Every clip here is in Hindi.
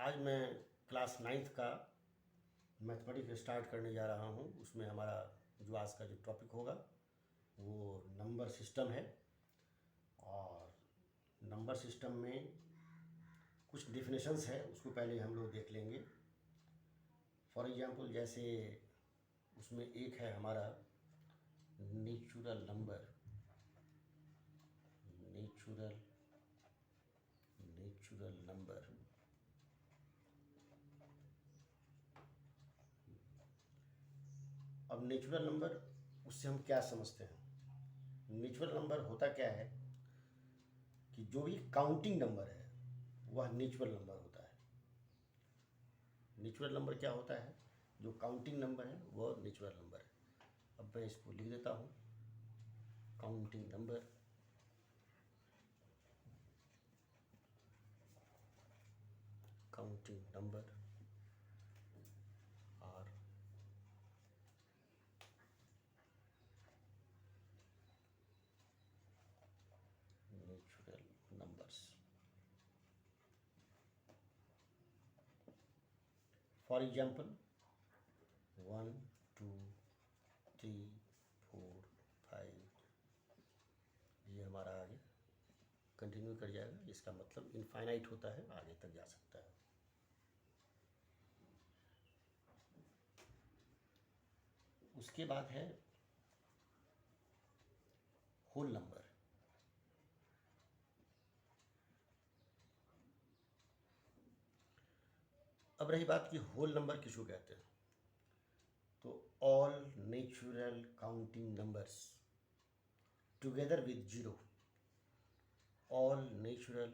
आज मैं क्लास 9th का मैथमेटिक्स स्टार्ट करने जा रहा हूँ। उसमें हमारा जो आज का जो टॉपिक होगा वो नंबर सिस्टम है। और नंबर सिस्टम में कुछ डिफिनेशंस है, उसको पहले हम लोग देख लेंगे। फॉर एग्जांपल जैसे उसमें एक है हमारा नेचुरल नंबर। नेचुरल नंबर अब नेचुरल नंबर उससे हम क्या समझते हैं? नेचुरल नंबर होता क्या है कि जो भी काउंटिंग नंबर है वह नेचुरल नंबर होता है। नेचुरल नंबर क्या होता है? जो काउंटिंग नंबर है वह नेचुरल नंबर है। अब मैं इसको लिख देता हूँ, counting number. Counting number are natural numbers. For example 1 2 3 4 5, ये हमारा आगे कंटिन्यू कर जाएगा। इसका मतलब इनफाइनाइट होता है, आगे तक जा सकता है। उसके बाद है होल नंबर। अब रही बात कि होल नंबर किसको कहते हैं, तो all natural counting numbers together with zero. All natural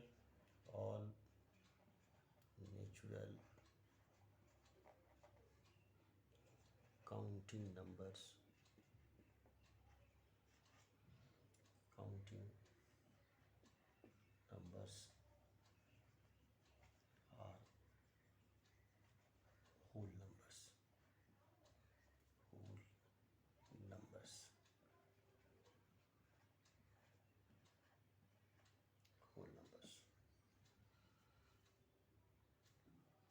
counting numbers are whole numbers.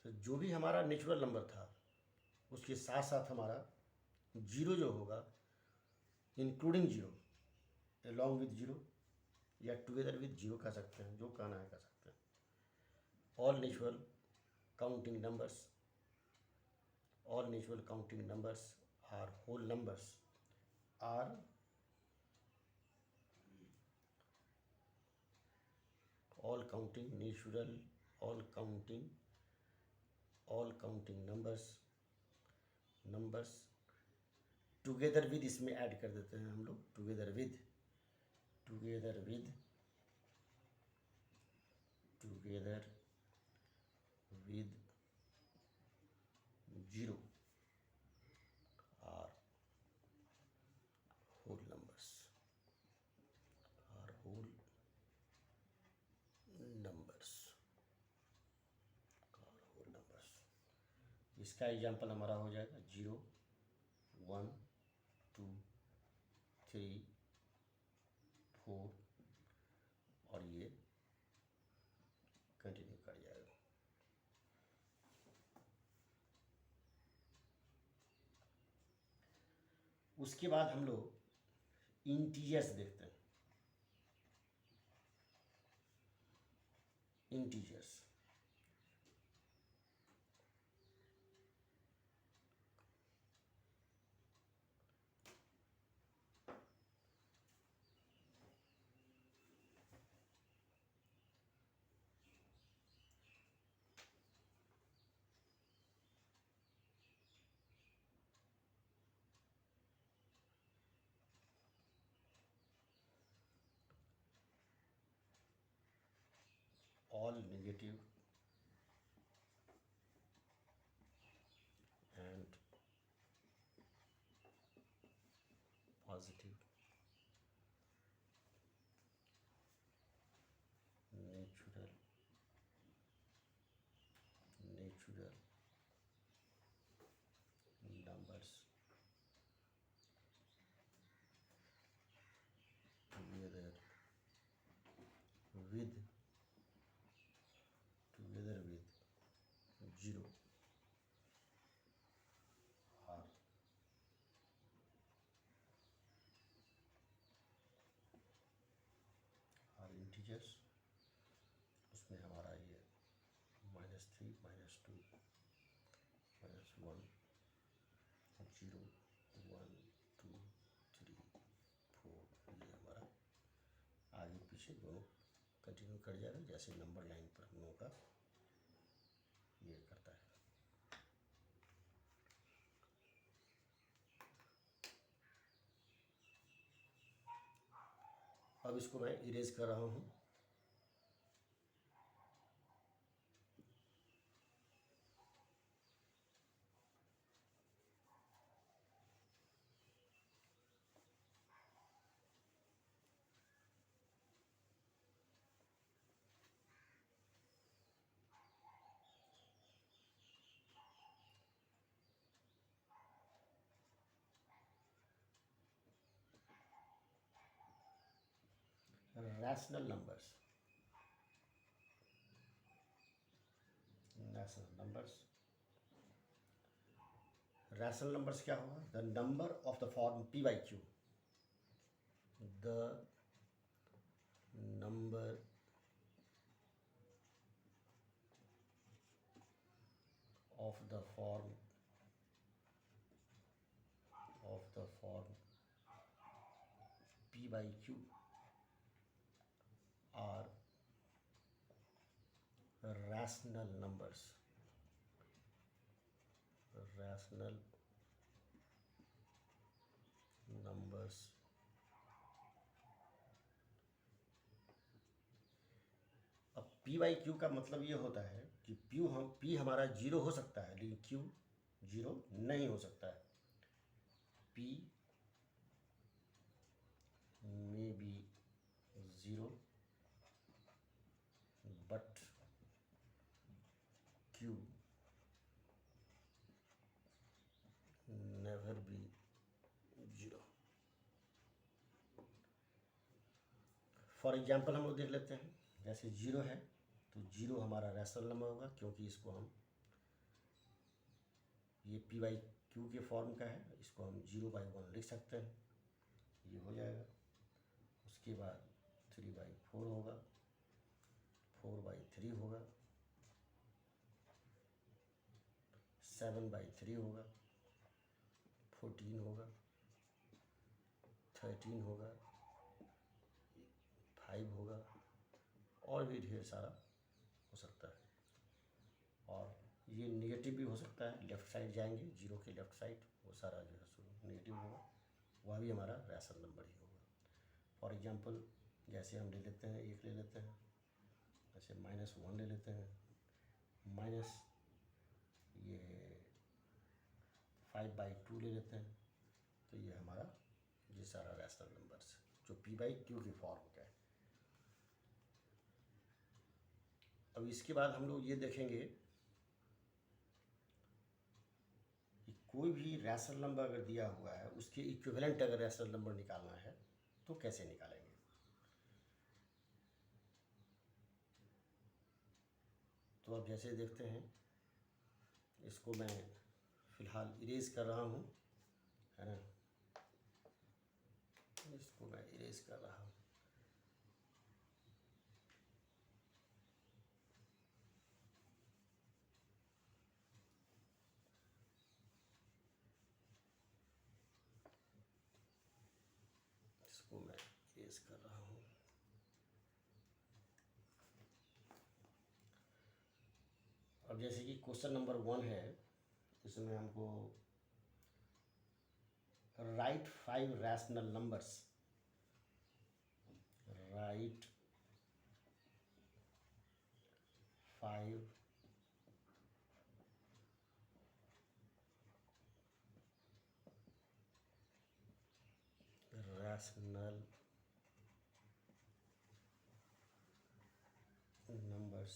तो जो भी हमारा नेचुरल नंबर था उसके साथ साथ हमारा जीरो जो होगा, including zero, along with zero, या टुगेदर विद जीरो कह सकते हैं, जो कहना है कह सकते हैं। All natural counting numbers are whole numbers are all counting numbers together with, इसमें ऐड कर देते हैं हम लोग, together with zero are whole numbers. इसका एग्जाम्पल हमारा हो जाएगा 0 1 2 3 4, और ये कंटिन्यू कर जाएगा। उसके बाद हम लोग इंटीजर्स देखते हैं। Integers all negative and positive natural numbers together with integers, उसमें हमारा ये -3 -2 -1 0 1 2 3 4, ये हमारा आगे पीछे दोनों कंटिन्यू कर जाएगा जैसे नंबर लाइन पर हम लोगों का ये करता है। अब इसको मैं इरेज कर रहा हूँ। रैशनल नंबर्स, रैशनल नंबर्स क्या होगा? The number of the form p by Q, the number of the form p by q are rational numbers, अब p बाई क्यू का मतलब ये होता है कि p हमारा जीरो हो सकता है लेकिन q जीरो नहीं हो सकता है। p may be zero but q never be zero। For example हम लोग देख लेते हैं, जैसे जीरो है तो जीरो हमारा रैशनल नंबर होगा क्योंकि इसको हम ये p बाई क्यू के फॉर्म का है, इसको हम 0/1 लिख सकते हैं, ये हो जाएगा। उसके बाद 3/4 होगा, 4/3 होगा, 7/3 होगा, 14 होगा, 13 होगा, 5 होगा और भी ढेर सारा हो सकता है। और ये नेगेटिव भी हो सकता है, लेफ़्ट साइड जाएंगे जीरो के लेफ़्ट साइड, वो सारा जो है सो नेगेटिव होगा, वह भी हमारा रैशनल नंबर ही होगा। फॉर एग्जांपल जैसे हम ले लेते हैं, एक ले लेते हैं, जैसे -1 ले लेते हैं, माइनस ये 5/2 ले लेते हैं, तो ये हमारा ये सारा रैशनल नंबर्स जो p बाई क्यू की फॉर्म का है। अब इसके बाद हम लोग ये देखेंगे कि कोई भी रैशनल नंबर अगर दिया हुआ है उसके इक्विवेलेंट अगर रैशनल नंबर निकालना है तो कैसे निकालेंगे। तो अब जैसे देखते हैं, इसको मैं फ़िलहाल इरेज कर रहा हूँ, है ना, इसको मैं इरेज कर रहा हूँ। इसको मैं इरेज कर रहा हूँ। अब जैसे कि क्वेश्चन नंबर 1 है, इसमें हमको right 5 rational numbers, right 5 rational numbers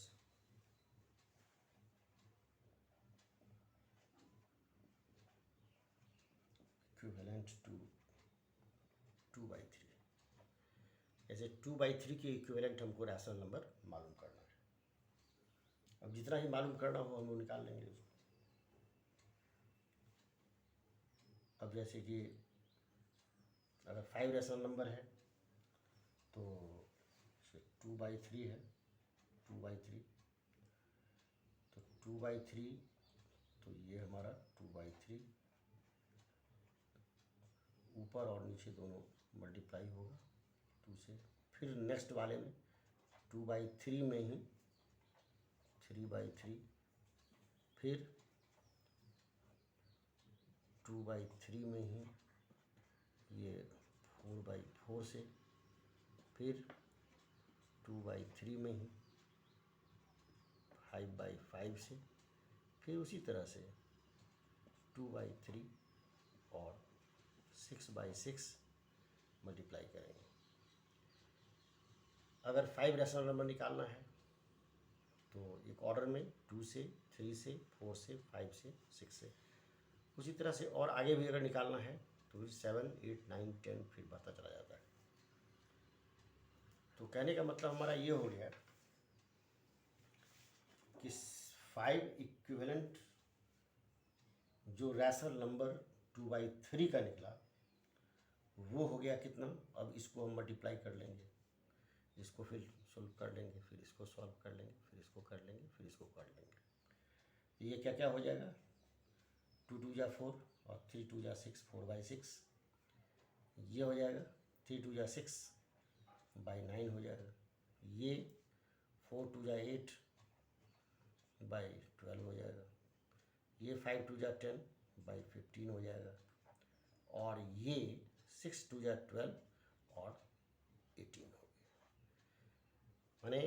equivalent to 2/3। जैसे 2/3 के इक्विवेलेंट हमको रैशनल नंबर मालूम करना है। अब जितना ही मालूम करना हो हम लोग निकाल लेंगे उसको। अब जैसे कि अगर 5 रैशनल नंबर है तो 2/3 है, 2/3, तो 2/3, तो ये हमारा 2/3 ऊपर और नीचे दोनों मल्टीप्लाई होगा 2 से। फिर नेक्स्ट वाले में 2/3 में ही 3/3, फिर 2/3 में ही ये 4/4 से, फिर 2/3 में ही 5/5 से, फिर उसी तरह से 2/3 और 6/6 मल्टीप्लाई करेंगे। अगर 5 रैशनल नंबर निकालना है तो एक ऑर्डर में 2 से, 3 से, 4 से, 5 से, 6 से, उसी तरह से और आगे भी अगर निकालना है तो फिर 7, 8, 9, 10 फिर बढ़ता चला जाता है। तो कहने का मतलब हमारा ये हो गया कि 5 इक्विवेलेंट जो रैशनल नंबर 2/3 का निकला वो हो गया कितना। अब इसको हम मल्टीप्लाई कर लेंगे, इसको फिर सॉल्व कर लेंगे, फिर इसको सॉल्व कर लेंगे, फिर इसको कर लेंगे, फिर इसको कर लेंगे। तो ये क्या क्या हो जाएगा, 2 2 जा 4 और 3 2 जा 6, 4/6। ये हो जाएगा 3 2 जा 6/9 हो जाएगा। ये 4 2 जा 8/12 हो जाएगा। ये 5 2 जा 10/15 हो जाएगा। और ये 6 2 जा 12 और 18 हो गया। माने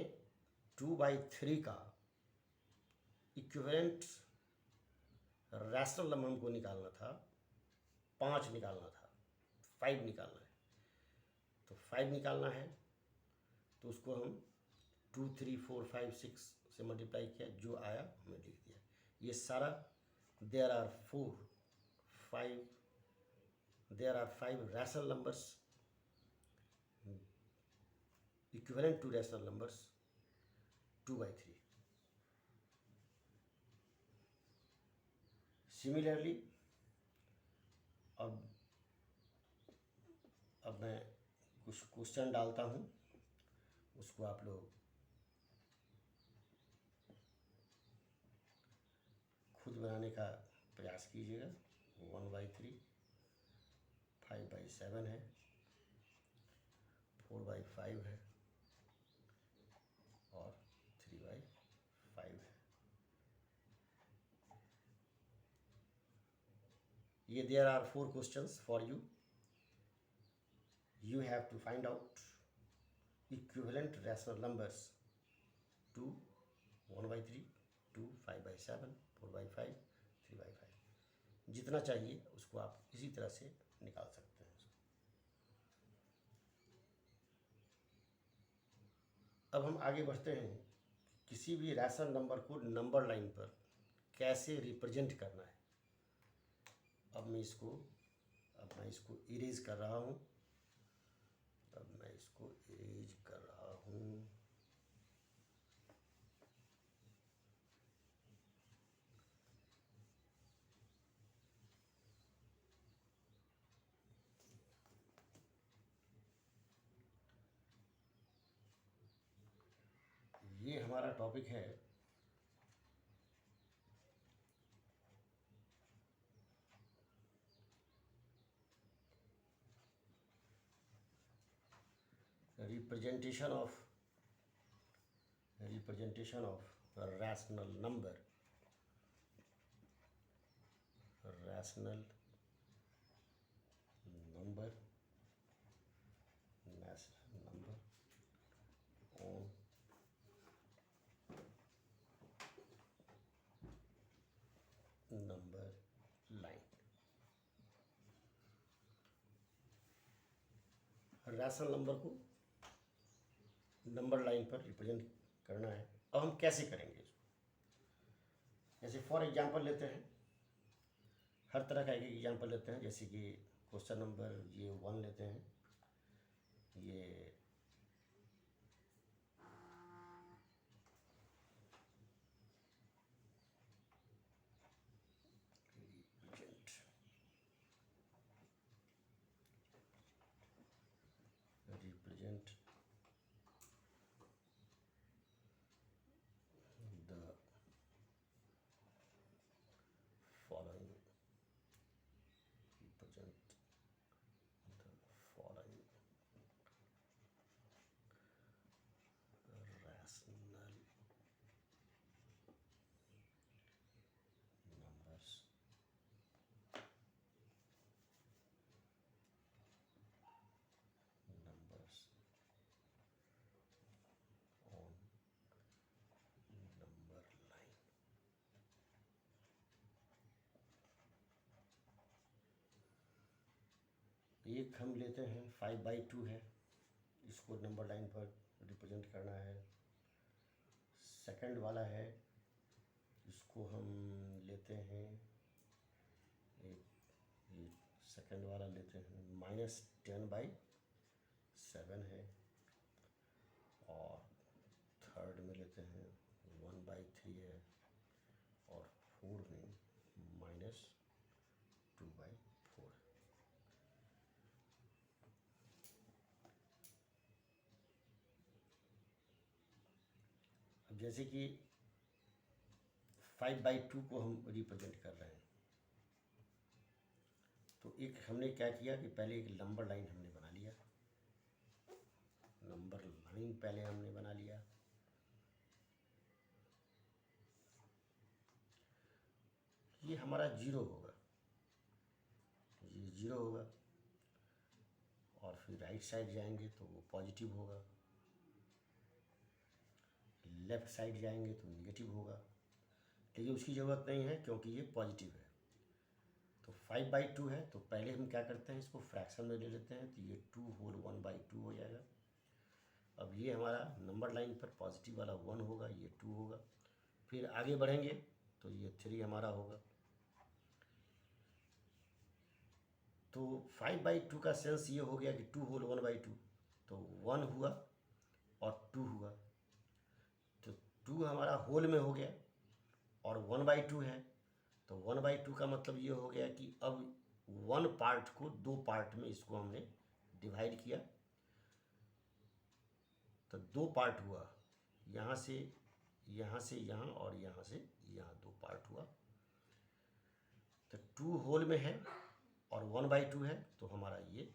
2/3 का इक्विवेलेंट रैशनल नंबर हमको निकालना था, 5 निकालना था, 5 निकालना है। तो 5 निकालना है तो उसको हम 2 3 4 5 6 से मल्टीप्लाई किया, जो आया हमने लिख दिया। ये सारा there are 5 rational numbers equivalent to rational numbers 2/3। Similarly अब मैं कुछ क्वेश्चन डालता हूँ, उसको आप लोग खुद बनाने का प्रयास कीजिएगा। 1/3, 5/7 है, 4/5 है और 3/5 है। ये there are 4 questions for you. You have to find out equivalent rational numbers to 1/3, 2, 5/7, 4/5, 3/5। जितना चाहिए उसको आप इसी तरह से निकाल सकते हैं। अब हम आगे बढ़ते हैं, किसी भी रैशनल नंबर को नंबर लाइन पर कैसे रिप्रेजेंट करना है। अब मैं इसको इरेज कर रहा हूँ। ये हमारा टॉपिक है representation of rational number on number line. Rational number को नंबर लाइन पर रिप्रेजेंट करना है। अब हम कैसे करेंगे इसको, जैसे फॉर एग्जांपल लेते हैं, हर तरह का एक एग्जांपल लेते हैं। जैसे कि क्वेश्चन नंबर ये 1 लेते हैं, ये रिप्रेजेंट एक हम लेते हैं 5/2 है, इसको नंबर लाइन पर रिप्रेजेंट करना है। सेकंड वाला है, इसको हम लेते हैं एक, ये सेकंड वाला लेते हैं -10/7 है। और थर्ड में लेते हैं 1/3 है। और फोर्थ में -2/4। अब जैसे कि 5/2 को हम रिप्रेजेंट कर रहे हैं, तो एक हमने क्या किया कि पहले एक नंबर लाइन हमने बना लिया। नंबर लाइन पहले हमने बना लिया। ये हमारा 0 होगा, ये 0 होगा। और फिर राइट साइड जाएंगे तो वो पॉजिटिव होगा, लेफ़्ट साइड जाएंगे तो नेगेटिव होगा। लेकिन उसकी ज़रूरत नहीं है क्योंकि ये पॉजिटिव है। तो 5/2 है, तो पहले हम क्या करते हैं, इसको फ्रैक्शन में ले लेते हैं, तो ये 2 होल 1/2 हो जाएगा। अब ये हमारा नंबर लाइन पर पॉजिटिव वाला 1 होगा, ये 2 होगा। फिर आगे बढ़ेंगे तो ये 3 हमारा होगा। तो 5/2 का सेंस ये हो गया कि 2 होल 1/2, तो 1 हुआ और 2 हुआ। तो 2 हमारा होल में हो गया और 1/2 है, तो 1/2 का मतलब ये हो गया कि अब 1 पार्ट को 2 पार्ट में इसको हमने डिवाइड किया। तो 2 पार्ट हुआ, यहाँ से यहाँ और यहाँ से यहाँ 2 पार्ट हुआ। तो 2 होल में है और 1/2 है, तो हमारा ये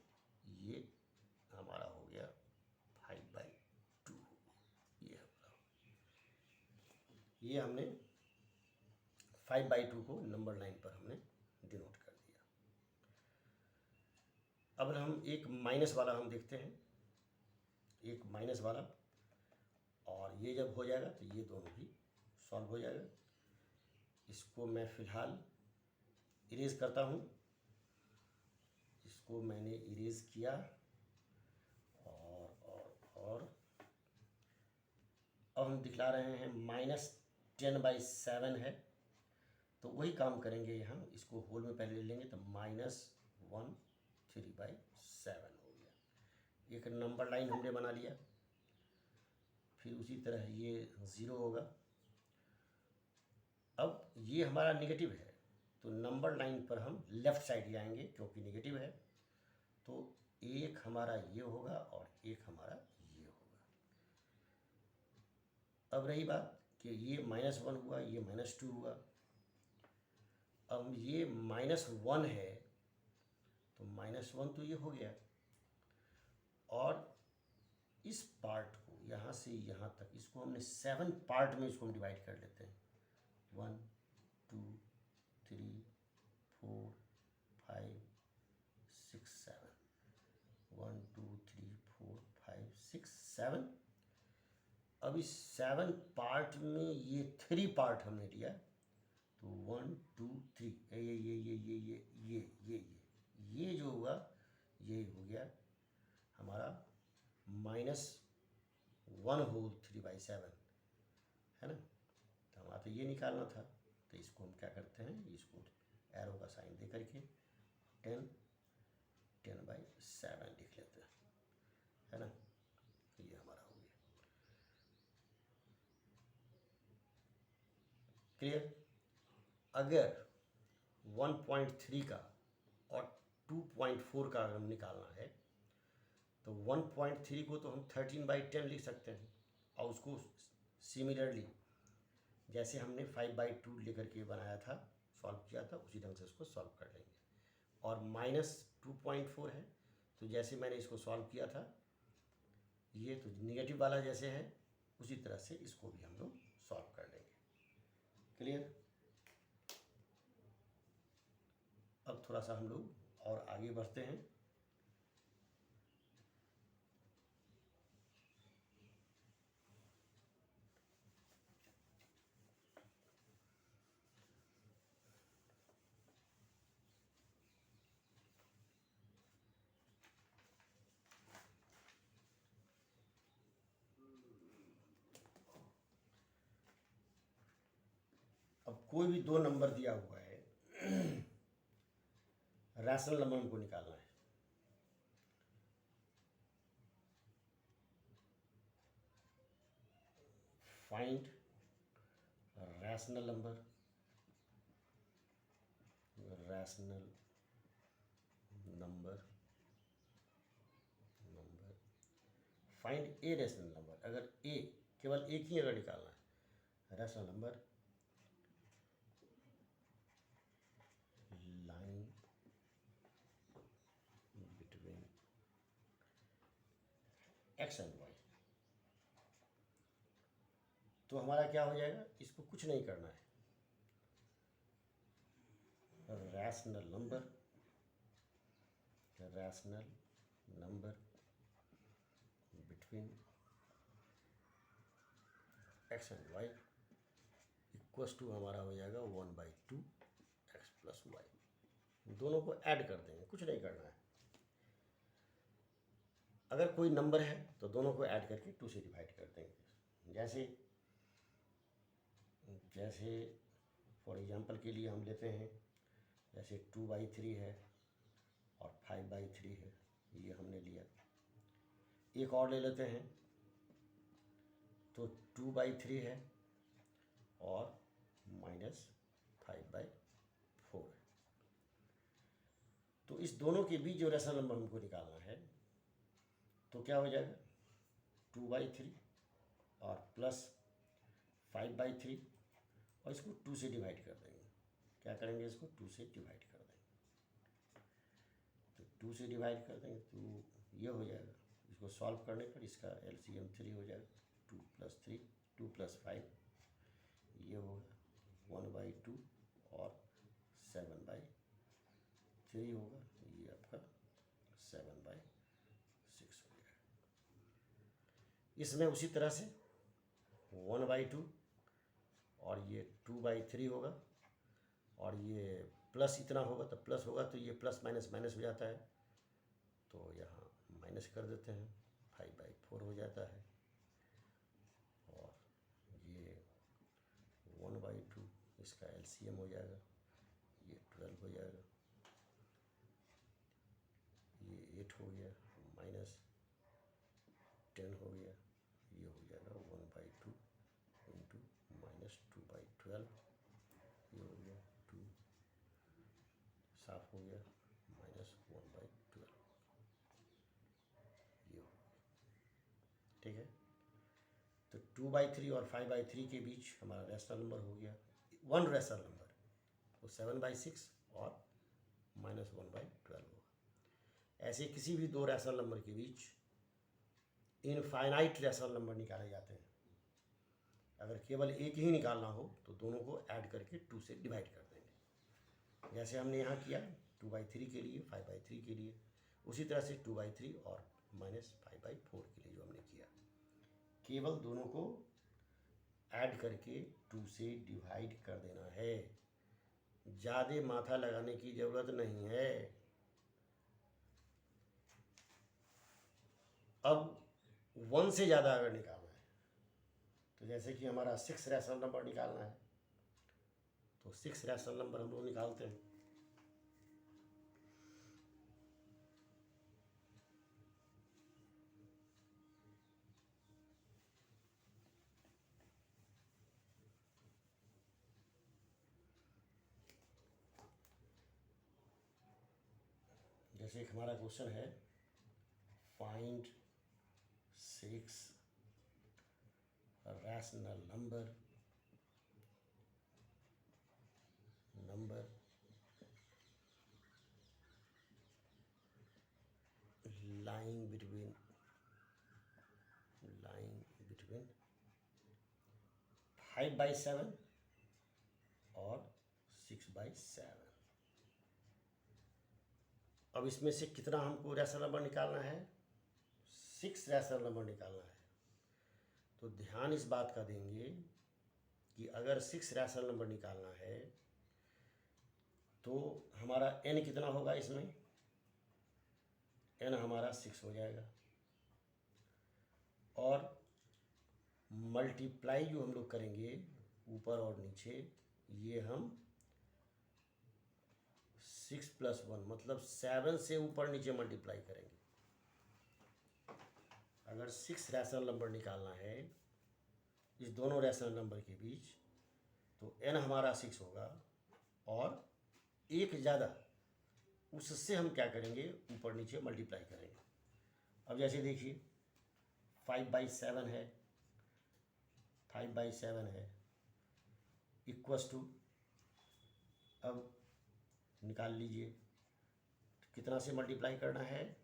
हमारा हो गया 5/2। ये हमने 5/2 को नंबर लाइन पर हमने डिनोट कर दिया। अब हम एक माइनस वाला हम देखते हैं, एक माइनस वाला, और ये जब हो जाएगा तो ये दोनों भी सॉल्व हो जाएगा। इसको मैं फ़िलहाल इरेज करता हूँ। इसको मैंने इरेज किया और अब हम दिखला रहे हैं -10/7 है। तो वही काम करेंगे यहाँ, इसको होल में पहले ले लेंगे, तो -1/3/7 हो गया। एक नंबर लाइन हमने बना लिया। फिर उसी तरह ये 0 होगा। अब ये हमारा नेगेटिव है, तो नंबर लाइन पर हम लेफ़्ट साइड जाएंगे क्योंकि नेगेटिव है। तो एक हमारा ये होगा और एक हमारा ये होगा। अब रही बात कि ये -1 हुआ, ये -2 हुआ। अब ये -1 है, तो -1 तो ये हो गया। और इस पार्ट को यहाँ से यहाँ तक, इसको हमने 7 पार्ट में इसको हम डिवाइड कर लेते हैं। 1 2 3 4 5 6 7, 1 2 3 4 5 6 7। अब इस 7 पार्ट में ये 3 पार्ट हमने लिया, तो 1 2 3, ये जो हुआ ये हो गया हमारा -1 होल 3/7, है ना। तो हमारा तो ये निकालना था, तो इसको हम क्या करते हैं, इसको एरो का साइन दे करके 10/7 लिख लेते हैं, है ना। तो ये हमारा हो गया क्लियर। अगर 1.3 का और 2.4 का अगर हम निकालना है, तो 1.3 को तो हम 13/10 लिख सकते हैं, और उसको सिमिलरली जैसे हमने 5/2 लेकर के बनाया था, सॉल्व किया था, उसी ढंग से उसको सॉल्व कर लेंगे। और -2.4 है, तो जैसे मैंने इसको सॉल्व किया था, ये तो निगेटिव वाला जैसे है, उसी तरह से इसको भी हम लोग सॉल्व कर लेंगे। क्लियर। अब थोड़ा सा हम लोग और आगे बढ़ते हैं। अब कोई भी दो नंबर दिया हुआ है, रैशनल नंबर हमको निकालना है। Find rational number, rational number, find a rational number. अगर ए, केवल एक ही अगर निकालना है, rational number line between x and y, तो हमारा क्या हो जाएगा, इसको कुछ नहीं करना है, rational number, rational number between x and y equals to हमारा हो जाएगा 1/2 एक्स प्लस वाई। दोनों को ऐड कर देंगे, कुछ नहीं करना है। अगर कोई नंबर है तो दोनों को ऐड करके 2 से डिवाइड कर देंगे। जैसे फॉर एग्जांपल के लिए हम लेते हैं, जैसे 2/3 है और 5/3 है, ये हमने लिया। एक और ले लेते हैं, तो 2/3 है और -5/4 है। तो इस दोनों के बीच जो रैशनल नंबर हमको निकालना है, तो क्या हो जाएगा, 2/3 और प्लस 5/3, और इसको 2 से डिवाइड कर देंगे। क्या करेंगे, इसको 2 से डिवाइड कर देंगे। तो 2 से डिवाइड कर देंगे तो ये हो जाएगा। इसको सॉल्व करने पर इसका एलसीएम 3 हो जाएगा। 2 + 3, 2 + 5, ये होगा 1/2 और 7/3 होगा, ये आपका 7/6 हो जाएगा। इसमें उसी तरह से 1/2 और ये 2/3 होगा, और ये प्लस इतना होगा तो प्लस होगा, तो ये प्लस माइनस माइनस हो जाता है, तो यहाँ माइनस कर देते हैं, 5/4 हो जाता है। और ये 1/2, इसका एलसीएम हो जाएगा, ये 12 हो जाएगा, ये 8 हो गया, -10 हो गया, ये हो जाएगा 1/2 इंटू -2/12, ये हो गया 2, साफ हो गया, -1/12, ये हो गया। ठीक है, तो 2/3 और 5/3 के बीच हमारा रैशनल नंबर हो गया, वन रैशनल नंबर, तो 7/6 और -1/12 होगा। ऐसे किसी भी दो रैशनल नंबर के बीच इनफाइनाइट रैशनल नंबर निकाले जाते हैं। अगर केवल एक ही निकालना हो तो दोनों को ऐड करके 2 से डिवाइड कर देंगे, जैसे हमने यहाँ किया 2/3 के लिए, 5/3 के लिए, उसी तरह से 2/3 और -5/4 के लिए जो हमने किया, केवल दोनों को ऐड करके 2 से डिवाइड कर देना है। ज़्यादा माथा लगाने की ज़रूरत नहीं है। अब 1 से ज़्यादा अगर निकालना है, तो जैसे कि हमारा 6 रैशनल नंबर निकालना है, तो 6 रैशनल नंबर हम लोग निकालते हैं। जैसे एक हमारा क्वेश्चन है, find 6 rational number lying between 5/7 और 6/7। अब इसमें से कितना हमको रैशनल नंबर निकालना है, 6 रैशनल नंबर निकालना है। तो ध्यान इस बात का देंगे कि अगर 6 रैशनल नंबर निकालना है तो हमारा n कितना होगा, इसमें n हमारा 6 हो जाएगा, और मल्टीप्लाई जो हम लोग करेंगे ऊपर और नीचे, ये हम 6 + 1 मतलब 7 से ऊपर नीचे मल्टीप्लाई करेंगे। अगर 6 रैशनल नंबर निकालना है इस दोनों रैशनल नंबर के बीच, तो n हमारा 6 होगा और एक ज़्यादा उससे हम क्या करेंगे, ऊपर नीचे मल्टीप्लाई करेंगे। अब जैसे देखिए 5/7 है, 5/7 है इक्वस टू, अब निकाल लीजिए कितना से मल्टीप्लाई करना है,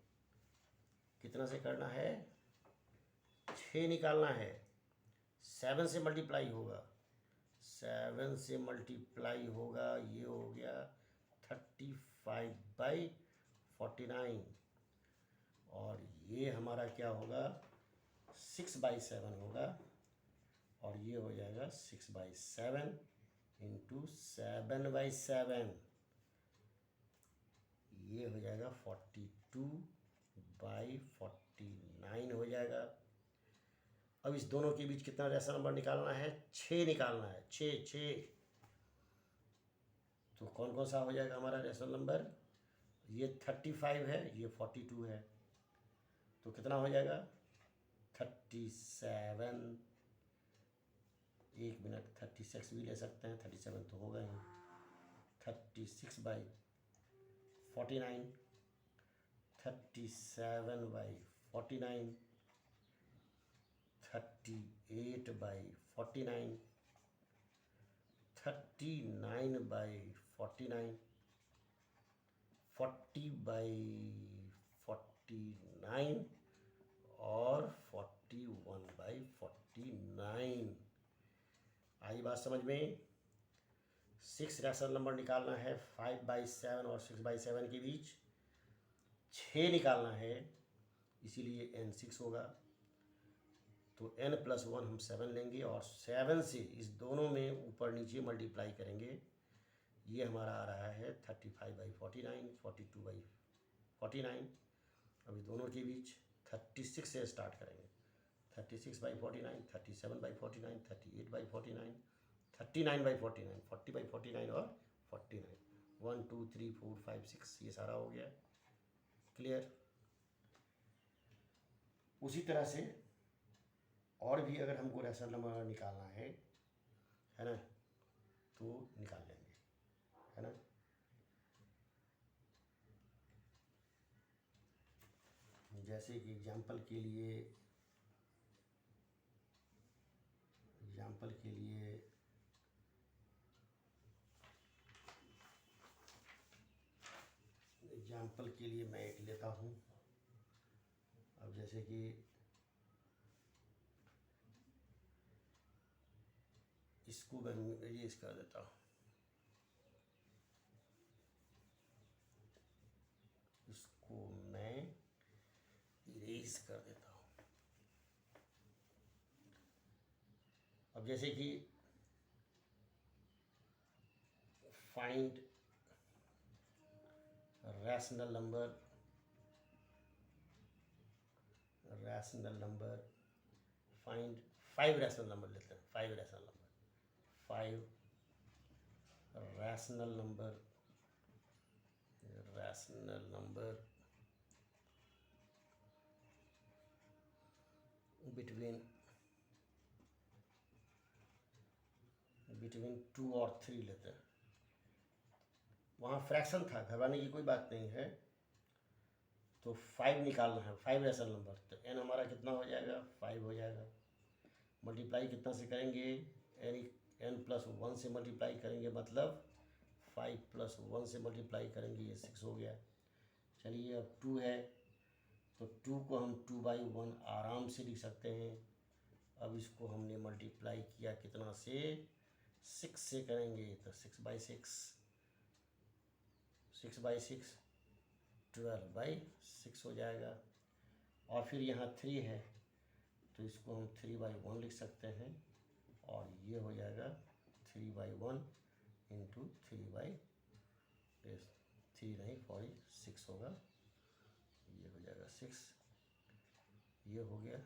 कितना से करना है, 6 निकालना है। 7 से मल्टीप्लाई होगा, 7 से मल्टीप्लाई होगा, ये हो गया 35/49 और ये हमारा क्या होगा 6/7 होगा और ये हो जाएगा 6/7 इंटू 7/7, ये हो जाएगा 42/49 हो जाएगा। अब इस दोनों के बीच कितना रैशनल नंबर निकालना है, 6 निकालना है, 6। तो कौन कौन सा हो जाएगा हमारा रैशनल नंबर, ये 35 है, ये 42 है, तो कितना हो जाएगा 37, एक मिनट 36 भी ले सकते हैं, 37 तो होगा ही, 36/49, 37/49, 38/49, 39/49, 40/49 और 41/49। आई बात समझ में। 6 रैशनल नंबर निकालना है 5/7 और 6/7 के बीच, 6 निकालना है, इसीलिए n 6 होगा। तो n + 1 हम 7 लेंगे और 7 से इस दोनों में ऊपर नीचे मल्टीप्लाई करेंगे, ये हमारा आ रहा है 35/49, 42/49। अभी दोनों के बीच 36 से स्टार्ट करेंगे, 36/49, 37/49, 38/49, 39/49, 40/49 और 49, 1 2 3 4 5 6, ये सारा हो गया क्लियर। उसी तरह से और भी अगर हमको रैशनल नंबर निकालना है ना, तो निकाल लेंगे, है ना। जैसे कि एग्जाम्पल के लिए मैं एक लेता हूँ। अब जैसे कि इसको मैं इरेज कर देता हूँ, इसको मैं इरेज कर देता हूँ। अब जैसे कि find rational number find 5 rational number लेते हैं, 5 रैशनल नंबर बिटवीन 2 और 3 लेते हैं। वहाँ फ्रैक्शन था, घबराने की कोई बात नहीं है। तो 5 निकालना है, 5 रैशनल नंबर, तो n हमारा कितना हो जाएगा 5 हो जाएगा। मल्टीप्लाई कितना से करेंगे, n + 1 से मल्टीप्लाई करेंगे, मतलब 5 + 1 से मल्टीप्लाई करेंगे, ये 6 हो गया। चलिए अब 2 है, तो 2 को हम 2/1 आराम से लिख सकते हैं। अब इसको हमने मल्टीप्लाई किया कितना से, 6 से करेंगे, तो 6/6, 6/6 12/6 हो जाएगा। और फिर यहाँ 3 है, तो इसको हम 3/1 लिख सकते हैं और ये हो जाएगा 3/1 इंटू 6 होगा, ये हो जाएगा 6, ये हो गया,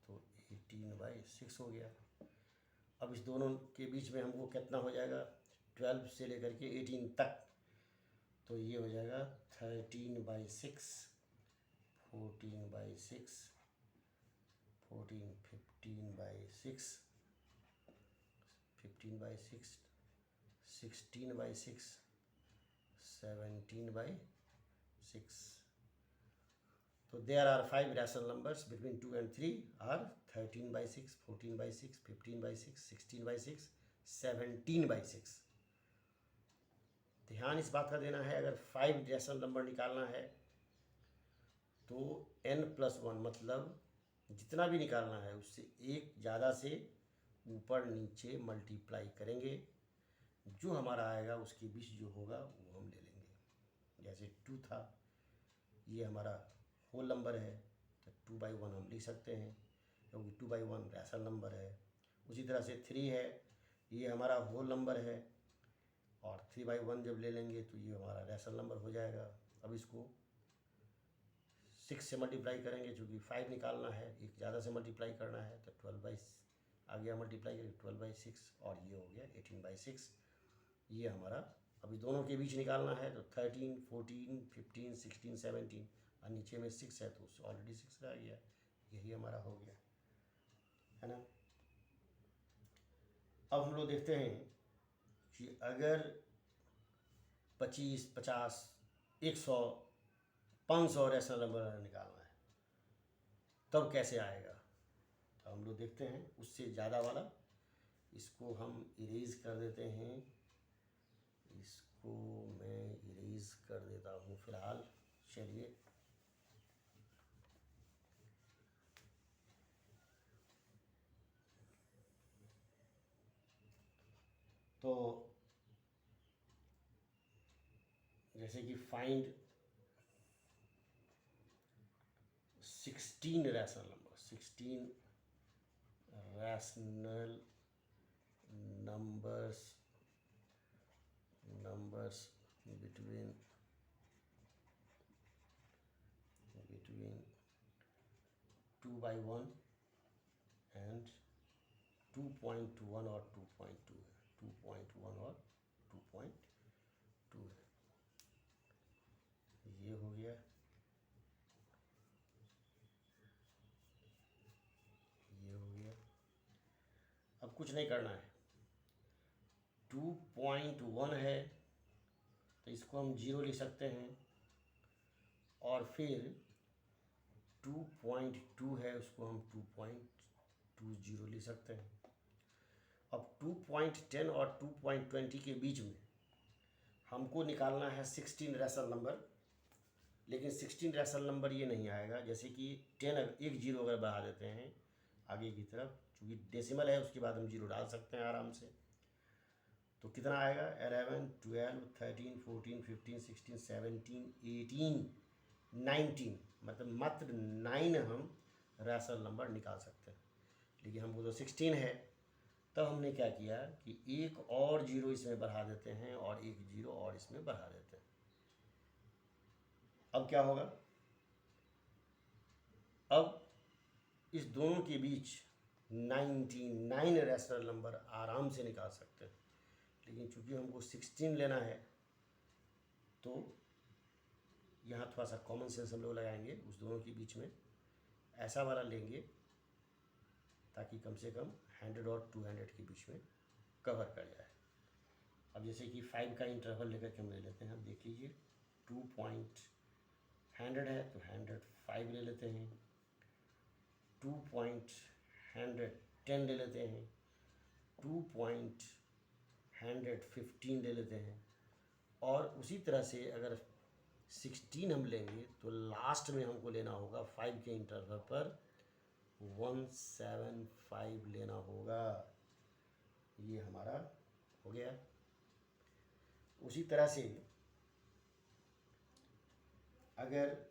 तो 18/6 हो गया। अब इस दोनों के बीच में हमको कितना हो जाएगा, 12 से लेकर के 18 तक, तो ये हो जाएगा 13/6, 14/6, 14, 15/6, 15/6, 16/6, 17/6. So there are 5 rational numbers between 2 and 3 are 13/6, 14/6, 15/6, 16/6, 17/6. ध्यान इस बात का देना है, अगर 5 रैशनल नंबर निकालना है तो n+1 मतलब जितना भी निकालना है उससे एक ज़्यादा से ऊपर नीचे मल्टीप्लाई करेंगे, जो हमारा आएगा उसके बीच जो होगा वो हम ले लेंगे। जैसे 2 था, ये हमारा होल नंबर है तो 2/1 हम लिख सकते हैं क्योंकि 2/1 रैशनल नंबर है। उसी तरह से 3 है, ये हमारा होल नंबर है और 3/1 जब ले लेंगे तो ये हमारा रैशनल नंबर हो जाएगा। अब इसको 6 से मल्टीप्लाई करेंगे, चूँकि 5 निकालना है, एक ज़्यादा से मल्टीप्लाई करना है तो 12 आ गया, मल्टीप्लाई करेंगे 12/6 और ये हो गया 18/6। ये हमारा अभी दोनों के बीच निकालना है तो 13, 14, 15, 16, 17 और नीचे में 6 है तो उससे ऑलरेडी 6 रह गया, यही हमारा हो गया है ना। अब हम लोग देखते हैं कि अगर 25, 50, 100, 500 रैशनल नंबर निकालना है तब कैसे आएगा, तो हम लोग देखते हैं उससे ज़्यादा वाला। इसको हम इरेज कर देते हैं, इसको मैं इरेज कर देता हूँ फिलहाल। चलिए, तो जैसे कि find 16 rational number, 16 rational numbers between 2/1 and 2.1 और 2.2 है, 2.1 और 2.2 है, ये हो गया, ये हो गया। अब कुछ नहीं करना है, 2.1 है तो इसको हम 0 लिख सकते हैं और फिर 2.2 है उसको हम 2.20 लिख सकते हैं। अब 2.10 और 2.20 के बीच में हमको निकालना है 16 रैशनल नंबर, लेकिन 16 रैशनल नंबर ये नहीं आएगा। जैसे कि 10 एक 0 अगर बढ़ा देते हैं आगे की तरफ, चूँकि डेसिमल है उसके बाद हम 0 डाल सकते हैं आराम से, तो कितना आएगा 11, 12, 13, 14, 15, 16, 17, 18, 19, मतलब मात्र 9 हम रैशनल नंबर निकाल सकते हैं। लेकिन हमको तो 16 है, तब हमने क्या किया कि एक और 0 इसमें बढ़ा देते हैं और एक 0 और इसमें बढ़ा देते हैं। अब क्या होगा, अब इस दोनों के बीच 99 रैशनल नंबर आराम से निकाल सकते हैं। लेकिन चूंकि हमको 16 लेना है तो यहाँ थोड़ा सा कॉमन सेंस हम लोग लगाएंगे, उस दोनों के बीच में ऐसा वाला लेंगे ताकि कम से कम 100 और 200 के बीच में कवर कर जाए। अब जैसे कि 5 का इंटरवल लेकर के हम ले लेते हैं, अब देख लीजिए 2.100 है तो 105 ले लेते हैं, 2.110 ले लेते हैं, 2.115 ले लेते हैं, और उसी तरह से अगर 16 हम लेंगे तो लास्ट में हमको लेना होगा 5 के इंटरवल पर 175 लेना होगा। ये हमारा हो गया। उसी तरह से अगर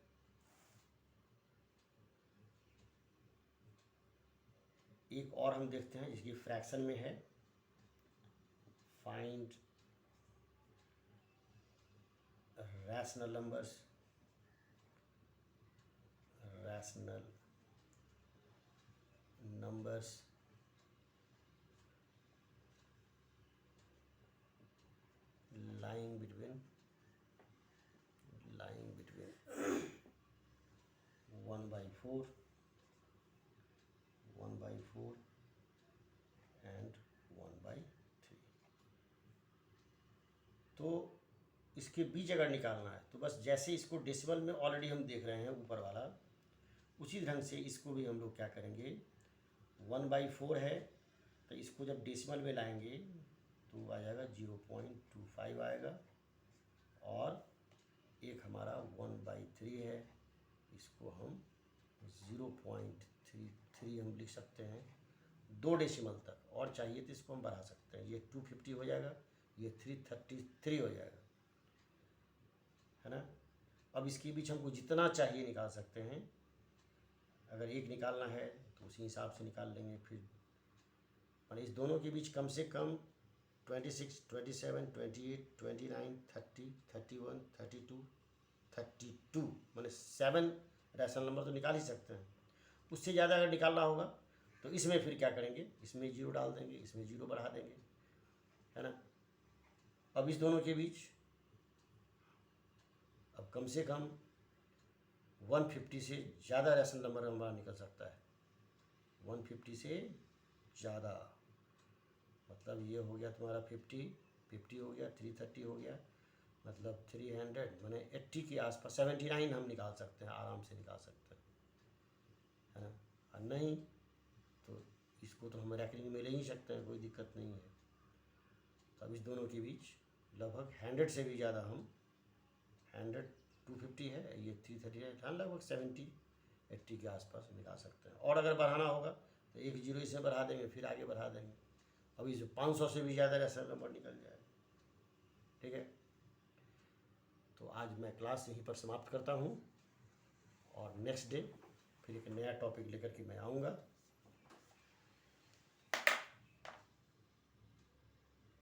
एक और हम देखते हैं जिसकी फ्रैक्शन में है, find rational numbers lying between 1/4 and 1/3। तो इसके बीच अगर निकालना है तो बस जैसे इसको डेसिमल में ऑलरेडी हम देख रहे हैं ऊपर वाला, उसी ढंग से इसको भी हम लोग क्या करेंगे, 1/4 है तो इसको जब डेसिमल में लाएंगे तो आ जाएगा 0.25 आएगा, और एक हमारा 1/3 है, इसको हम 0.33 हम लिख सकते हैं 2 डेसिमल तक, और चाहिए तो इसको हम बढ़ा सकते हैं, ये 250 हो जाएगा, ये 333 हो जाएगा, है ना। अब इसके बीच हमको जितना चाहिए निकाल सकते हैं, अगर एक निकालना है तो उसी हिसाब से निकाल लेंगे। फिर मैंने इस दोनों के बीच कम से कम 26, 27, 28, 29, 30, 31, 32, 32 मैंने 7 रैशनल नंबर तो निकाल ही सकते हैं। उससे ज़्यादा अगर निकालना होगा तो इसमें फिर क्या करेंगे, इसमें 0 डाल देंगे, इसमें 0 बढ़ा देंगे, है ना। अब इस दोनों के बीच अब कम से कम 150 से ज़्यादा रैशनल नंबर हमारा निकल सकता है, 150 से ज़्यादा, मतलब ये हो गया तुम्हारा 50 हो गया, 330 हो गया, मतलब 300 मैंने 80 के आसपास 79 हम निकाल सकते हैं, आराम से निकाल सकते हैं, है ना। और नहीं तो इसको तो हम रैकरिंग में ले ही सकते हैं, कोई दिक्कत नहीं है। तो अब इस दोनों के बीच लगभग 100 से भी ज़्यादा हम 100, 250 है, ये 330 है, हाँ लगभग 70, 80 के आसपास निकाल सकते हैं। और अगर बढ़ाना होगा तो एक 0 इसमें बढ़ा देंगे, फिर आगे बढ़ा देंगे, अभी जो 500 से भी ज़्यादा रैशनल नंबर निकल जाएगा, ठीक है। तो आज मैं क्लास यहीं पर समाप्त करता हूँ, और नेक्स्ट डे फिर एक नया टॉपिक लेकर के मैं आऊँगा।